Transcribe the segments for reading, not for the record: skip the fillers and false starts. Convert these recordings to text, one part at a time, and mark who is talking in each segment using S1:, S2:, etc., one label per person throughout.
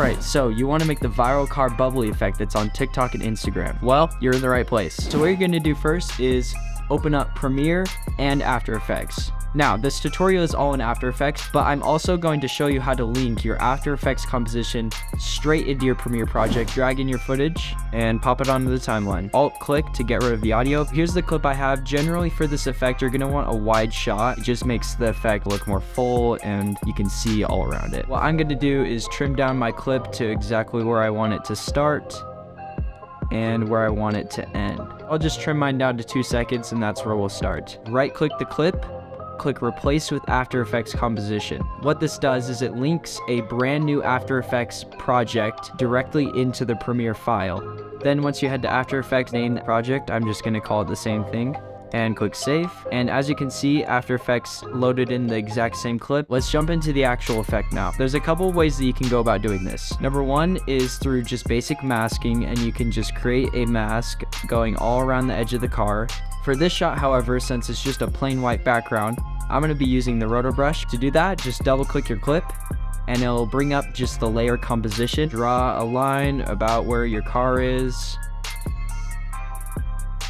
S1: Alright, so you want to make the viral car bubbly effect that's on TikTok and Instagram. Well, you're in the right place. So what you're going to do first is open up Premiere and After Effects. Now, this tutorial is all in After Effects, but I'm also going to show you how to link your After Effects composition straight into your Premiere project. Drag in your footage and pop it onto the timeline. Alt-click to get rid of the audio. Here's the clip I have. Generally for this effect, you're going to want a wide shot. It just makes the effect look more full and you can see all around it. What I'm going to do is trim down my clip to exactly where I want it to start and where I want it to end. I'll just trim mine down to 2 seconds and that's where we'll start. Right-click the clip. Click Replace with After Effects Composition. What this does is it links a brand new After Effects project directly into the Premiere file. Then once you head to After Effects, name the project. I'm just going to call it the same thing. And click Save. And as you can see, After Effects loaded in the exact same clip. Let's jump into the actual effect now. There's a couple of ways that you can go about doing this. Number one is through just basic masking, and you can just create a mask going all around the edge of the car. For this shot, however, since it's just a plain white background, I'm going to be using the roto brush. To do that, just double click your clip and it'll bring up just the layer composition. Draw a line about where your car is.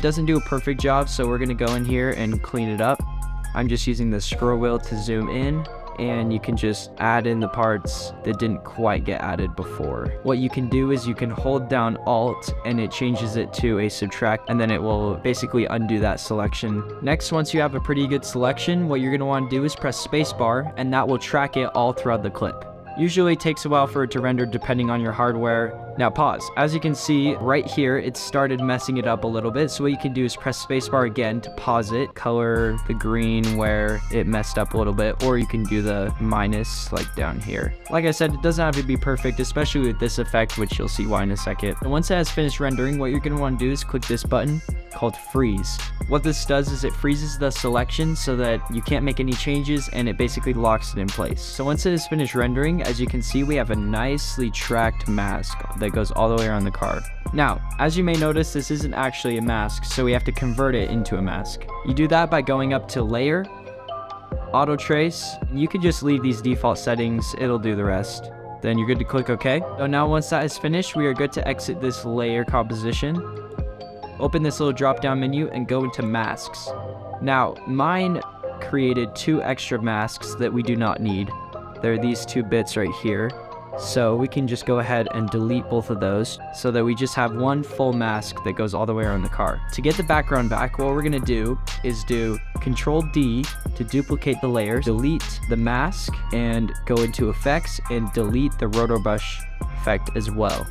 S1: Doesn't do a perfect job, so we're going to go in here and clean it up. I'm just using the scroll wheel to zoom in, and you can just add in the parts that didn't quite get added before. What you can do is you can hold down Alt and it changes it to a subtract, and then it will basically undo that selection. Next, once you have a pretty good selection, what you're going to want to do is press spacebar, and that will track it all throughout the clip. Usually it takes a while for it to render depending on your hardware. Now pause. As you can see right here, it started messing it up a little bit. So what you can do is press spacebar again to pause it, color the green where it messed up a little bit, or you can do the minus like down here. Like I said, it doesn't have to be perfect, especially with this effect, which you'll see why in a second. And once it has finished rendering, what you're going to want to do is click this button called freeze. What this does is it freezes the selection so that you can't make any changes, and it basically locks it in place. So once it is finished rendering, as you can see, we have a nicely tracked mask that goes all the way around the car. Now, as you may notice, this isn't actually a mask, so we have to convert it into a mask. You do that by going up to Layer, Auto Trace. You can just leave these default settings, it'll do the rest. Then you're good to click OK. So now once that is finished, we are good to exit this layer composition. Open this little drop down menu and go into masks. Now, mine created 2 extra masks that we do not need. There are these 2 bits right here. So we can just go ahead and delete both of those so that we just have one full mask that goes all the way around the car. To get the background back, what we're going to do is do Control D to duplicate the layers, delete the mask, and go into Effects and delete the roto brush effect as well.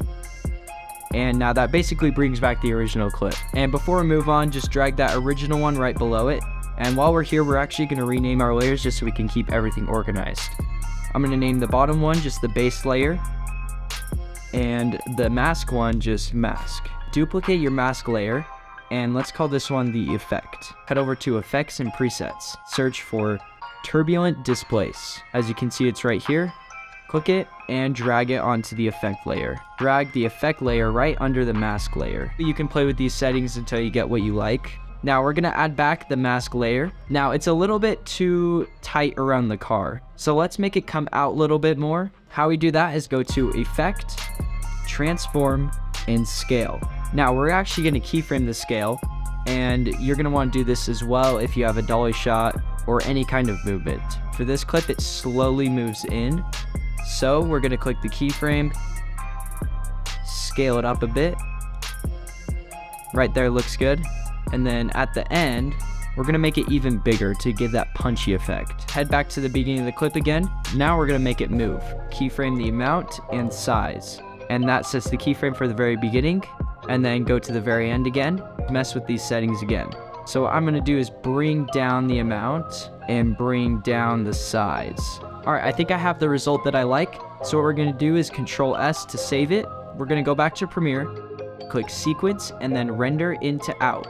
S1: And now that basically brings back the original clip. And before we move on, just drag that original one right below it. And while we're here, we're actually going to rename our layers just so we can keep everything organized. I'm going to name the bottom one just the base layer, and the mask one just mask. Duplicate your mask layer, and let's call this one the effect. Head over to Effects and Presets. Search for Turbulent Displace. As you can see, it's right here. Click it and drag it onto the effect layer. Drag the effect layer right under the mask layer. You can play with these settings until you get what you like. Now we're going to add back the mask layer. Now it's a little bit too tight around the car, so let's make it come out a little bit more. How we do that is go to Effect, Transform, and Scale. Now we're actually going to keyframe the scale, and you're going to want to do this as well if you have a dolly shot or any kind of movement. For this clip, it slowly moves in, so we're going to click the keyframe, scale it up a bit. Right there looks good. And then at the end, we're going to make it even bigger to give that punchy effect. Head back to the beginning of the clip again. Now we're going to make it move. Keyframe the amount and size. And that sets the keyframe for the very beginning. And then go to the very end again. Mess with these settings again. So what I'm going to do is bring down the amount and bring down the size. Alright, I think I have the result that I like. So what we're going to do is Control S to save it. We're going to go back to Premiere. Click Sequence and then Render into Out.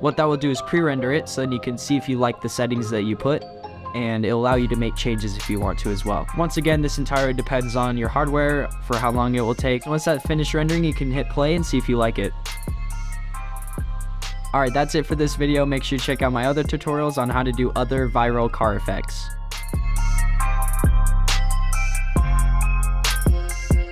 S1: What that will do is pre-render it so then you can see if you like the settings that you put, and it'll allow you to make changes if you want to as well. Once again, this entirely depends on your hardware for how long it will take. Once that's finished rendering, you can hit play and see if you like it. Alright, that's it for this video. Make sure you check out my other tutorials on how to do other viral car effects.